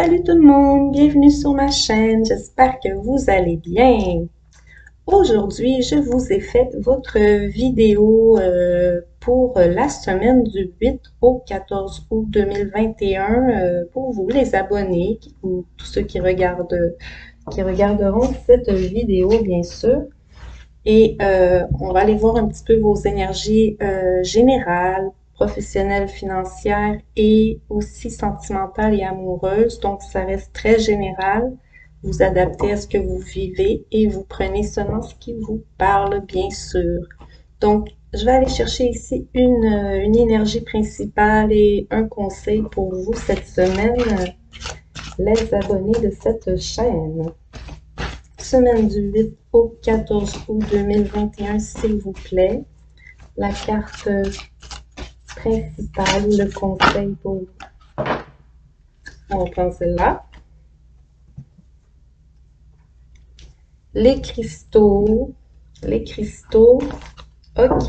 Salut tout le monde, bienvenue sur ma chaîne, j'espère que vous allez bien. Aujourd'hui, je vous ai fait votre vidéo pour la semaine du 8 au 14 août 2021 pour vous les abonnés ou tous ceux qui regarderont cette vidéo bien sûr. Et on va aller voir un petit peu vos énergies générales, professionnelles, financières et aussi sentimentales et amoureuses. Donc, ça reste très général. Vous adaptez à ce que vous vivez et vous prenez seulement ce qui vous parle, bien sûr. Donc, je vais aller chercher ici une énergie principale et un conseil pour vous cette semaine, les abonnés de cette chaîne. Semaine du 8 au 14 août 2021, s'il vous plaît. La carte principale, le conseil pour vous. On va prendre celle-là. Les cristaux. Les cristaux. Ok,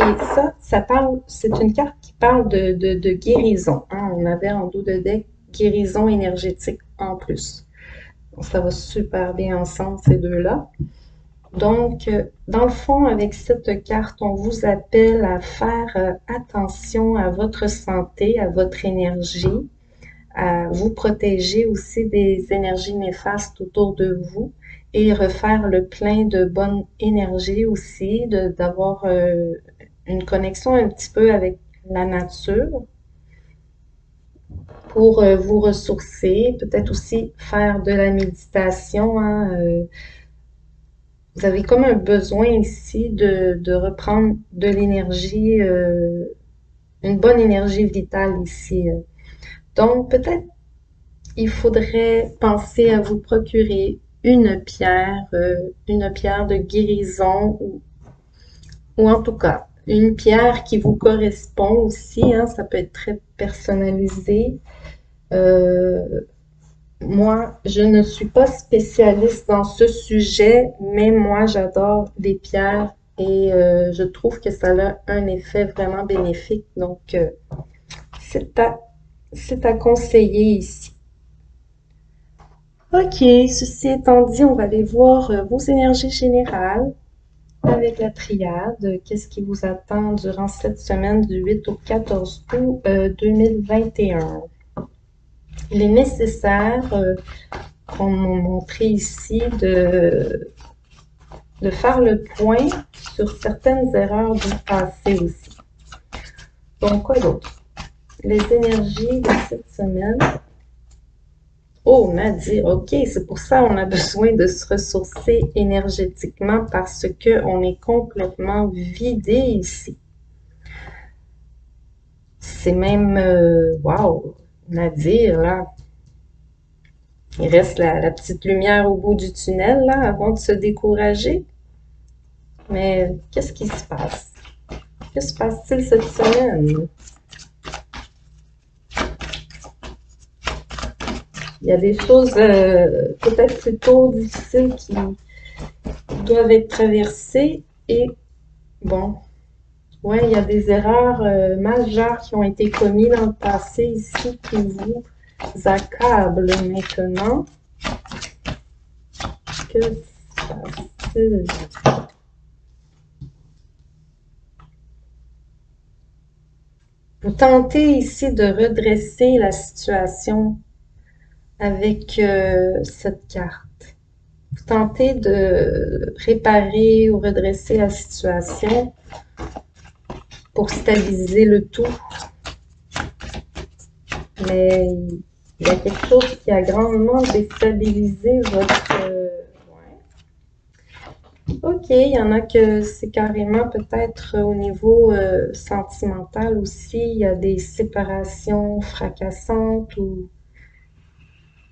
ça parle, c'est une carte qui parle de guérison. Hein? On avait en dos de deck guérison énergétique en plus. Donc, ça va super bien ensemble, ces deux-là. Donc, dans le fond, avec cette carte, on vous appelle à faire attention à votre santé, à votre énergie, à vous protéger aussi des énergies néfastes autour de vous et refaire le plein de bonne énergie aussi, d'avoir une connexion un petit peu avec la nature pour vous ressourcer, peut-être aussi faire de la méditation, hein, vous avez comme un besoin ici de reprendre de l'énergie, une bonne énergie vitale ici. Donc, peut-être il faudrait penser à vous procurer une pierre de guérison ou en tout cas une pierre qui vous correspond aussi. Hein, ça peut être très personnalisé. Euh, Moi, je ne suis pas spécialiste dans ce sujet, mais moi, j'adore les pierres et je trouve que ça a un effet vraiment bénéfique. Donc, c'est à, c'est à conseiller ici. Ok, ceci étant dit, on va aller voir vos énergies générales avec la triade. Qu'est-ce qui vous attend durant cette semaine du 8 au 14 août 2021? Il est nécessaire qu'on m'a montré ici de faire le point sur certaines erreurs du passé aussi. Donc, quoi d'autre? Les énergies de cette semaine. Oh, Nadir, ok, c'est pour ça qu'on a besoin de se ressourcer énergétiquement parce qu'on est complètement vidé ici. C'est même, wow, Nadir, là, il reste la petite lumière au bout du tunnel, là, avant de se décourager. Mais qu'est-ce qui se passe? Que se passe-t-il cette semaine? Il y a des choses peut-être plutôt difficiles qui doivent être traversées et bon, ouais, il y a des erreurs majeures qui ont été commises dans le passé ici qui vous accablent maintenant. Que se passe-t-il? Vous tentez ici de redresser la situation avec cette carte. Vous tentez de réparer ou redresser la situation pour stabiliser le tout. Mais il y a quelque chose qui a grandement déstabilisé votre... ouais. Ok, il y en a que c'est carrément peut-être au niveau sentimental aussi. Il y a des séparations fracassantes ou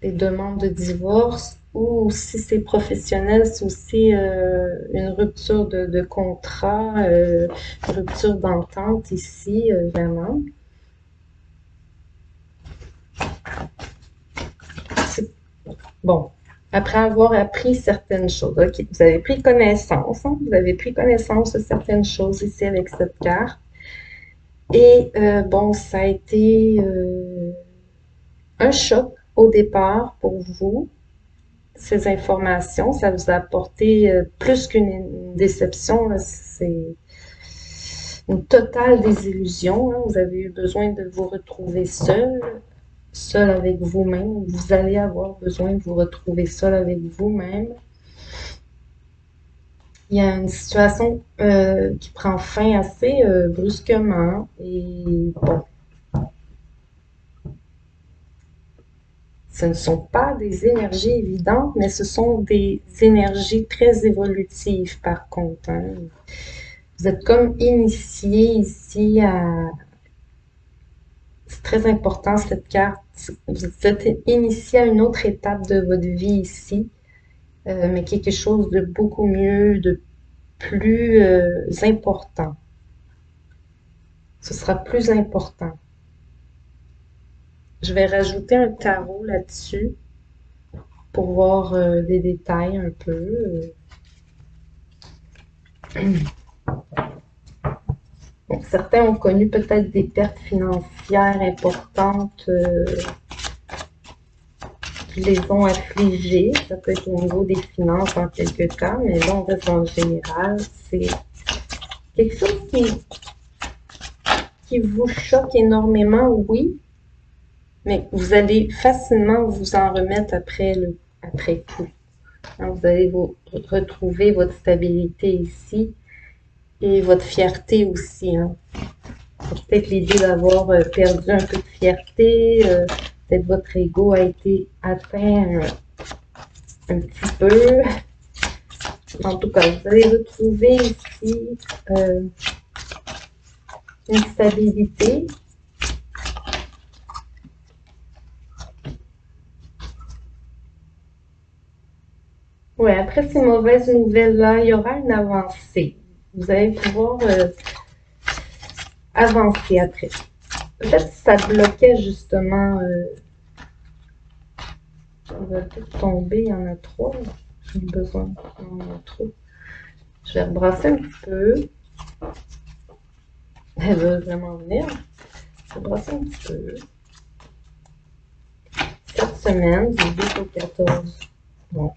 des demandes de divorce. Ou si c'est professionnel, c'est aussi une rupture de contrat, rupture d'entente ici, vraiment. Bon, après avoir appris certaines choses, ok, vous avez pris connaissance, hein, vous avez pris connaissance de certaines choses ici avec cette carte. Et bon, ça a été un choc au départ pour vous. Ces informations, ça vous a apporté plus qu'une déception, c'est une totale désillusion. Hein. Vous avez eu besoin de vous retrouver seul avec vous-même. Vous allez avoir besoin de vous retrouver seul avec vous-même. Il y a une situation qui prend fin assez brusquement et bon, ce ne sont pas des énergies évidentes, mais ce sont des énergies très évolutives par contre. Hein. Vous êtes comme initié ici à... C'est très important cette carte. Vous êtes initié à une autre étape de votre vie ici, mais quelque chose de beaucoup mieux, de plus important. Ce sera plus important. Je vais rajouter un tarot là-dessus pour voir des détails un peu. Bon, certains ont connu peut-être des pertes financières importantes qui les ont affligés. Ça peut être au niveau des finances en quelques cas, mais là, on reste en général. C'est quelque chose qui vous choque énormément, oui, mais vous allez facilement vous en remettre après coup. Hein, vous allez vous retrouver votre stabilité ici et votre fierté aussi. Hein. Peut-être l'idée d'avoir perdu un peu de fierté, peut-être votre ego a été atteint un petit peu. En tout cas, vous allez retrouver ici une stabilité. Oui, après ces mauvaises nouvelles-là, il y aura une avancée. Vous allez pouvoir avancer après. Peut-être que ça bloquait justement. On va tout tomber, il y en a 3. J'ai besoin. Il y en a trop. Je vais rebrasser un petit peu. Elle veut vraiment venir. Je vais brasser un petit peu. Cette semaine, du 8 au 14. Bon.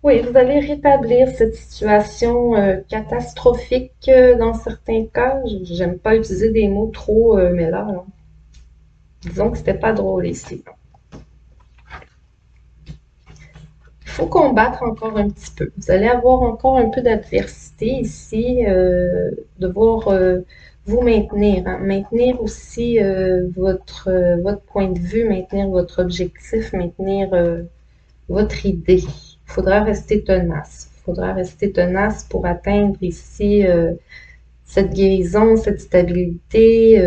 Oui, vous allez rétablir cette situation catastrophique dans certains cas. J'aime pas utiliser des mots trop, mais là, disons que c'était pas drôle ici. Il faut combattre encore un petit peu. Vous allez avoir encore un peu d'adversité ici, devoir vous maintenir. Hein. Maintenir aussi votre point de vue, maintenir votre objectif, maintenir votre idée. Il faudra rester tenace. Il faudra rester tenace pour atteindre ici cette guérison, cette stabilité.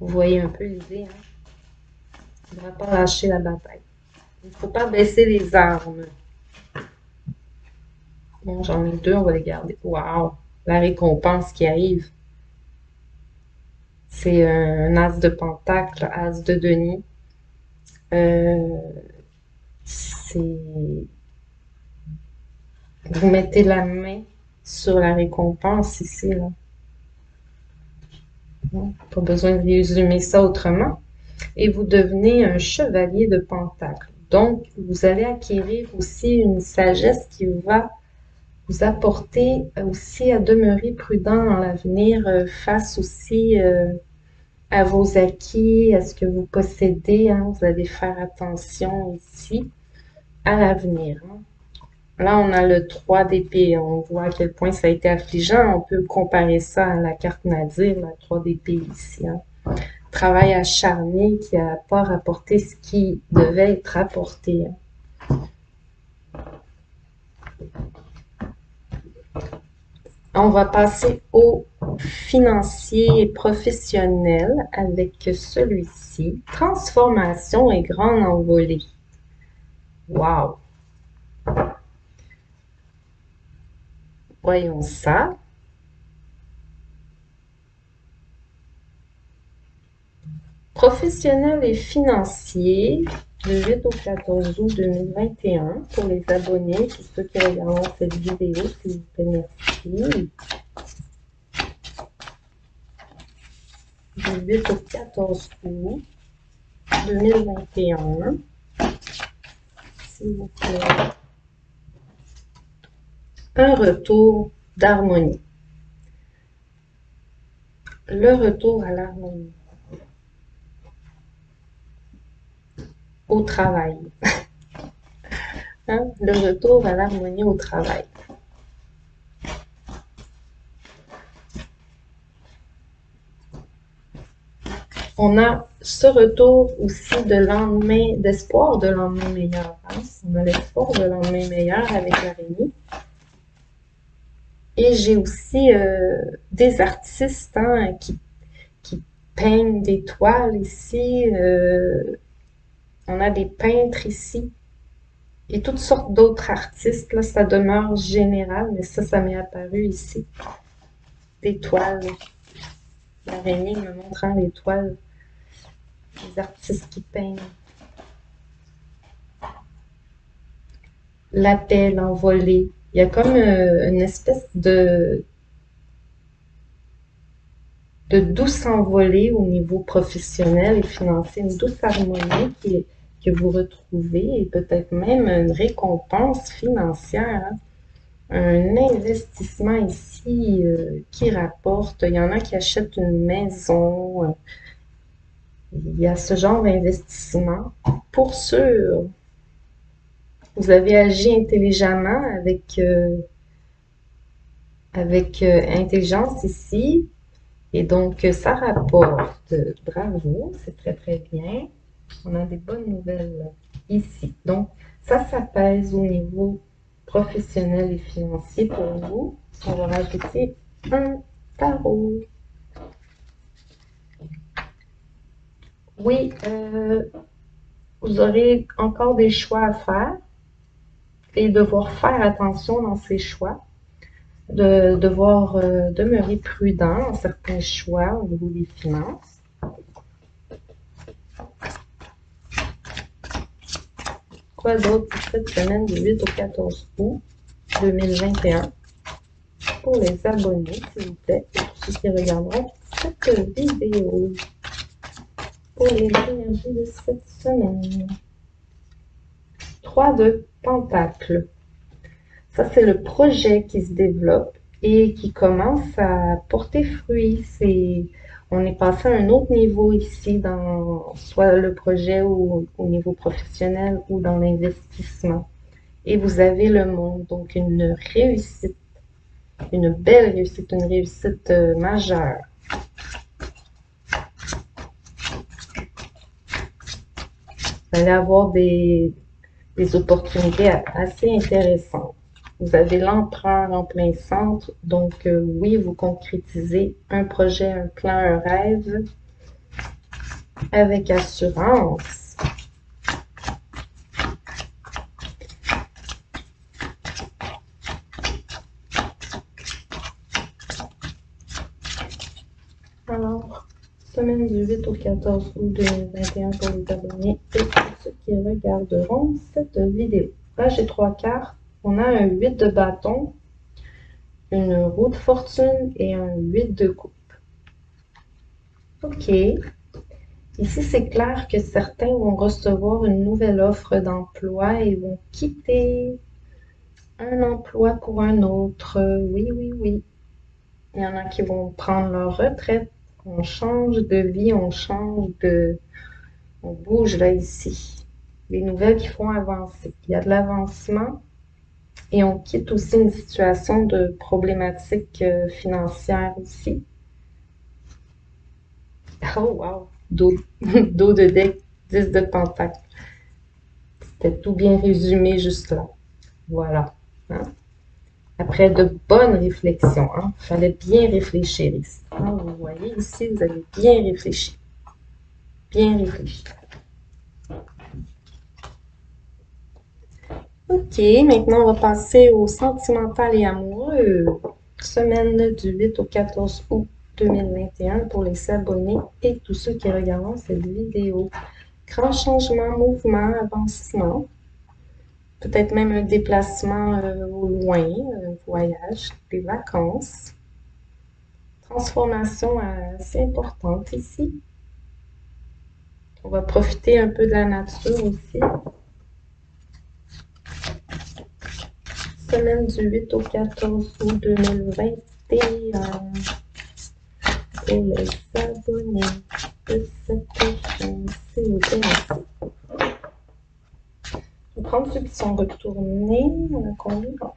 Vous voyez un peu l'idée. Hein? Il ne faudra pas lâcher la bataille. Il ne faut pas baisser les armes. Bon, j'en ai 2, on va les garder. Waouh! La récompense qui arrive. C'est un as de pentacle, as de denier. C'est... Vous mettez la main sur la récompense ici, là. Pas besoin de résumer ça autrement. Et vous devenez un chevalier de pentacle. Donc, vous allez acquérir aussi une sagesse qui va vous apporter aussi à demeurer prudent dans l'avenir face aussi à vos acquis, à ce que vous possédez. Hein. Vous allez faire attention ici à l'avenir. Hein. Là, on a le 3 d'épée. On voit à quel point ça a été affligeant. On peut comparer ça à la carte Nadir, la 3 d'épée ici. Hein. Travail acharné qui n'a pas rapporté ce qui devait être rapporté. Hein. On va passer au financier et professionnel avec celui-ci. Transformation et grande envolée. Wow! Voyons ça. Professionnel et financier, du 8 au 14 août 2021 pour les abonnés, pour ceux qui regardent cette vidéo, s'il vous plaît, merci. du 8 au 14 août 2021. S'il vous plaît. Un retour d'harmonie. Le retour à l'harmonie. Au travail. Hein? Le retour à l'harmonie au travail. On a ce retour aussi de lendemain, d'espoir de lendemain meilleur. Hein? On a l'espoir de lendemain meilleur avec l'araignée. Et j'ai aussi des artistes hein, qui peignent des toiles ici. On a des peintres ici. Et toutes sortes d'autres artistes. Là, ça demeure général, mais ça m'est apparu ici. Des toiles. L'araignée me montrant les toiles. Les artistes qui peignent. L'appel envolé. Il y a comme une espèce de douce envolée au niveau professionnel et financier, une douce harmonie que vous retrouvez et peut-être même une récompense financière. Hein. Un investissement ici qui rapporte. Il y en a qui achètent une maison. Il y a ce genre d'investissement. Pour sûr, vous avez agi intelligemment avec intelligence ici. Et donc, ça rapporte. Bravo, c'est très, très bien. On a des bonnes nouvelles ici. Donc, ça pèse au niveau professionnel et financier pour vous. On va rajouter un tarot. Oui, vous aurez encore des choix à faire et devoir faire attention dans ces choix. De devoir demeurer prudent dans certains choix au niveau des finances. Quoi d'autre pour cette semaine du 8 au 14 août 2021 pour les abonnés, s'il vous plaît, et tous ceux qui regarderont cette vidéo pour les énergies de cette semaine. 3 de Pentacles. Ça, c'est le projet qui se développe et qui commence à porter fruit. On est passé à un autre niveau ici, dans soit le projet ou au niveau professionnel ou dans l'investissement. Et vous avez le monde, donc une réussite, une belle réussite, une réussite majeure. Vous allez avoir des opportunités assez intéressantes. Vous avez l'empereur en plein centre, donc oui, vous concrétisez un projet, un plan, un rêve avec assurance. Alors, semaine du 8 au 14 août 2021 pour les abonnés et pour ceux qui regarderont cette vidéo. Là, j'ai 3 cartes. On a un 8 de bâton, une roue de fortune et un 8 de coupe. OK. Ici, c'est clair que certains vont recevoir une nouvelle offre d'emploi et vont quitter un emploi pour un autre. Oui, oui, oui. Il y en a qui vont prendre leur retraite. On change de vie, on bouge là ici. Les nouvelles qui font avancer. Il y a de l'avancement et on quitte aussi une situation de problématique financière ici. Oh wow! Dos de deck, 10 de pentacle. C'était tout bien résumé juste là. Voilà. Hein? Après de bonnes réflexions, hein? Il fallait bien réfléchir ici. Hein? Vous voyez ici, vous avez bien réfléchi. Bien réfléchi. Ok, maintenant on va passer au sentimental et amoureux. Semaine du 8 au 14 août 2021 pour les abonnés et tous ceux qui regarderont cette vidéo. Grand changement, mouvement, avancement. Peut-être même un déplacement au loin, un voyage, des vacances. Transformation assez importante ici. On va profiter un peu de la nature aussi. Semaine du 8 au 14 août 2021. Pour les abonnés de cette chaîne, s'il vous plaît, merci. On va prendre ceux qui sont retournés. On a combien? Bon.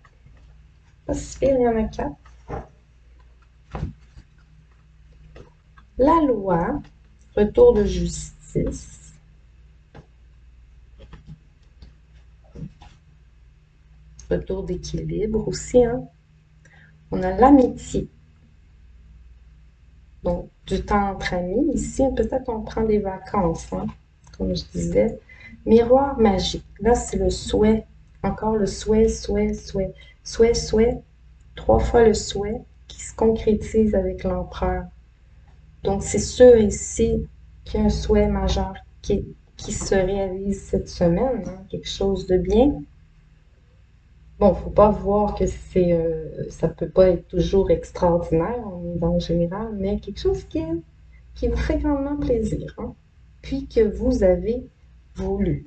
Pas si pire, il y en a 4. La loi, retour de justice. Retour d'équilibre aussi. Hein? On a l'amitié. Donc, du temps entre amis. Ici, peut-être on prend des vacances, hein? Comme je disais. Miroir magique. Là, c'est le souhait. Encore le souhait, souhait, souhait. Souhait, souhait. 3 fois le souhait qui se concrétise avec l'empereur. Donc, c'est sûr ici qu'il y a un souhait majeur qui se réalise cette semaine, hein, quelque chose de bien. Bon, faut pas voir que ça peut pas être toujours extraordinaire, on est dans le général, mais quelque chose qui vous fait grandement plaisir, hein, puis que vous avez voulu.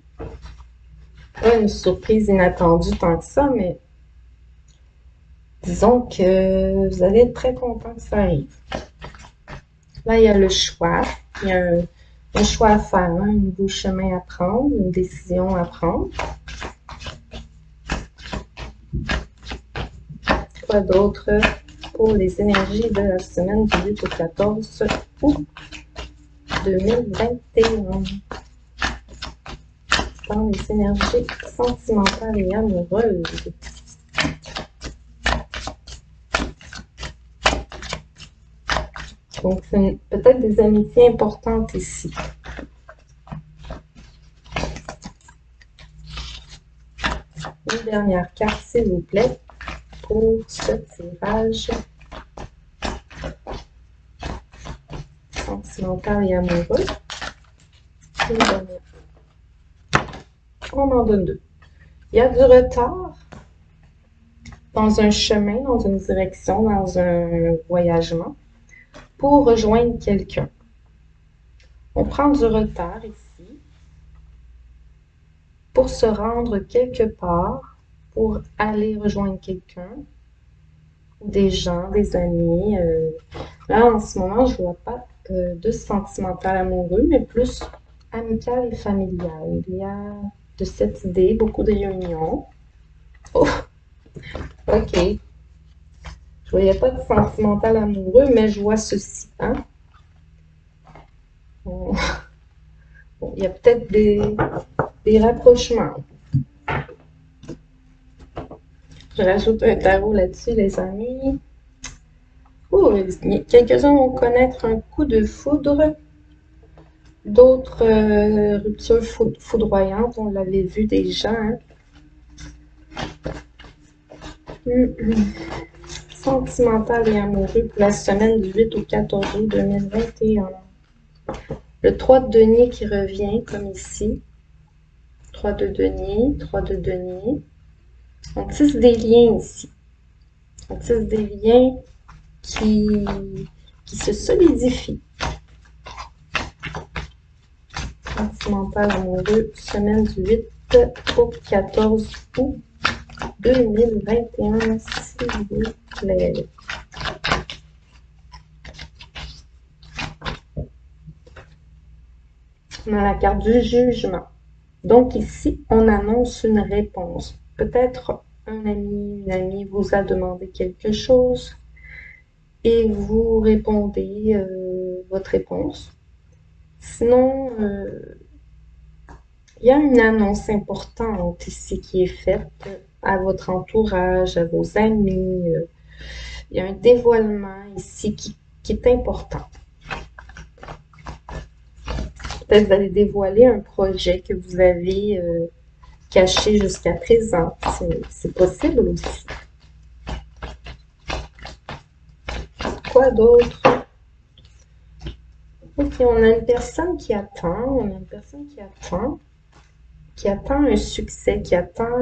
Pas une surprise inattendue tant que ça, mais disons que vous allez être très content que ça arrive. Là, il y a le choix. Il y a un choix à faire, hein, un nouveau chemin à prendre, une décision à prendre. Quoi d'autre pour les énergies de la semaine du 8 au 14 août 2021? Dans les énergies sentimentales et amoureuses. Donc, c'est peut-être des amitiés importantes ici. Une dernière carte, s'il vous plaît, pour ce tirage sentimental et amoureux. Une dernière. On en donne 2. Il y a du retard dans un chemin, dans une direction, dans un voyagement pour rejoindre quelqu'un. On prend du retard ici pour se rendre quelque part, pour aller rejoindre quelqu'un, des gens, des amis. Là, en ce moment, je vois pas de sentimental amoureux, mais plus amical et familial. Il y a de cette idée, beaucoup de réunions. Oh, ok. Je voyais pas de sentimental amoureux, mais je vois ceci. Hein? Bon, il y a peut-être des rapprochements. Je rajoute un tarot là-dessus, les amis. Oh, quelques-uns vont connaître un coup de foudre. D'autres ruptures foudroyantes, on l'avait vu déjà. Hein? Sentimental et amoureux pour la semaine du 8 au 14 août 2021. Le 3 de denier qui revient, comme ici. 3 de denier, 3 de denier. On tisse des liens ici. On tisse des liens qui se solidifient. Sentimental amoureux, semaine du 8 au 14 août 2021, s'il vous plaît. On a la carte du jugement. Donc ici, on annonce une réponse. Peut-être un ami, une amie vous a demandé quelque chose et vous répondez votre réponse. Sinon, il y a une annonce importante ici qui est faite à votre entourage, à vos amis. Il y a un dévoilement ici qui est important. Peut-être vous allez dévoiler un projet que vous avez caché jusqu'à présent. C'est possible aussi. Quoi d'autre? Ok, on a une personne qui attend. On a une personne qui attend un succès, qui attend,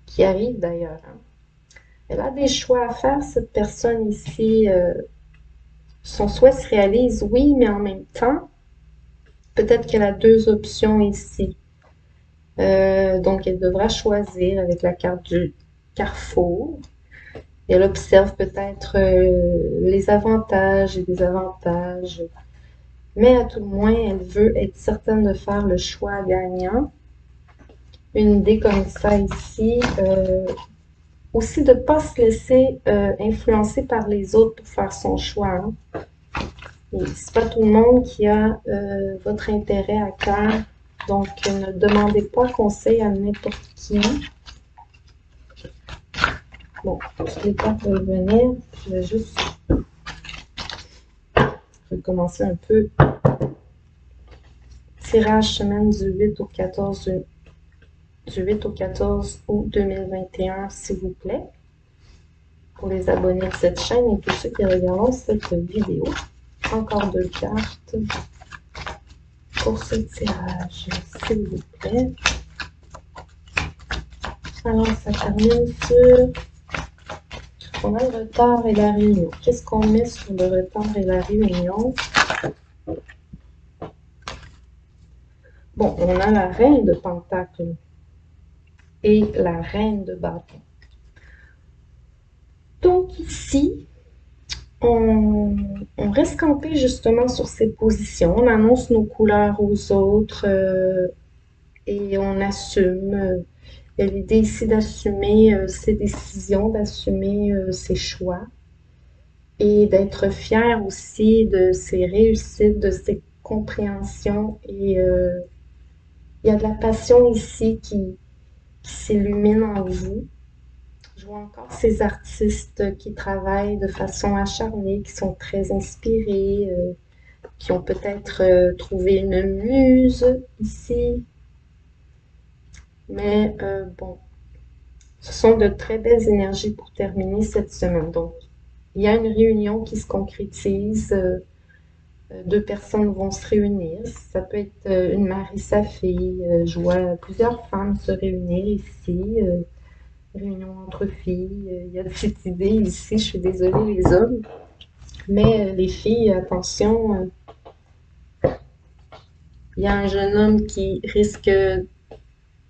qui arrive d'ailleurs. Hein. Elle a des choix à faire, cette personne ici. son souhait se réalise, oui, mais en même temps, peut-être qu'elle a deux options ici. Donc, elle devra choisir avec la carte du carrefour. Elle observe peut-être les avantages et désavantages, mais à tout le moins, elle veut être certaine de faire le choix gagnant. Une idée comme ça ici, aussi de ne pas se laisser influencer par les autres pour faire son choix. Hein. C'est pas tout le monde qui a votre intérêt à cœur, donc ne demandez pas conseil à n'importe qui. Bon, toutes les cartes veulent venir, je vais juste recommencer un peu. Tirage semaine du 8 au 14 août 2021, s'il vous plaît, pour les abonnés de cette chaîne et tous ceux qui regardent cette vidéo. Encore deux cartes pour ce tirage, s'il vous plaît. Alors, ça termine sur... On a le retard et la réunion. Qu'est-ce qu'on met sur le retard et la réunion? Bon, on a la reine de Pentacle et la reine de bâton. Donc ici, on reste campé justement sur ces positions. On annonce nos couleurs aux autres et on assume. Il y a l'idée ici d'assumer ses décisions, d'assumer ses choix et d'être fier aussi de ses réussites, de ses compréhensions. Et il y a de la passion ici qui s'illumine en vous. Je vois encore ces artistes qui travaillent de façon acharnée, qui sont très inspirés, qui ont peut-être trouvé une muse ici. Mais bon, ce sont de très belles énergies pour terminer cette semaine. Donc, il y a une réunion qui se concrétise. Deux personnes vont se réunir. Ça peut être une mère et sa fille. Je vois plusieurs femmes se réunir ici. Réunion entre filles. Il y a cette idée ici. Je suis désolée les hommes. Mais les filles, attention. Il y a un jeune homme qui risque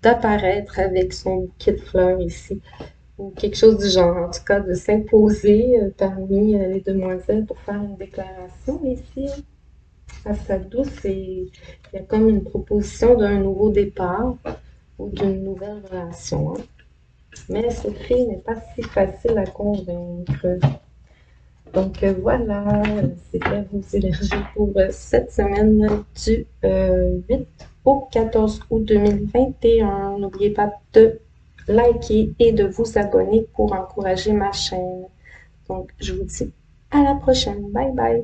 d'apparaître avec son bouquet de fleurs ici. Ou quelque chose du genre, en tout cas, de s'imposer parmi les demoiselles pour faire une déclaration ici. À sa douce, et il y a comme une proposition d'un nouveau départ ou d'une nouvelle relation. Hein. Mais cette fille n'est pas si facile à convaincre. Donc voilà, c'était vos énergies pour cette semaine du 8 au 14 août 2021. N'oubliez pas de liker et de vous abonner pour encourager ma chaîne. Donc je vous dis à la prochaine. Bye bye.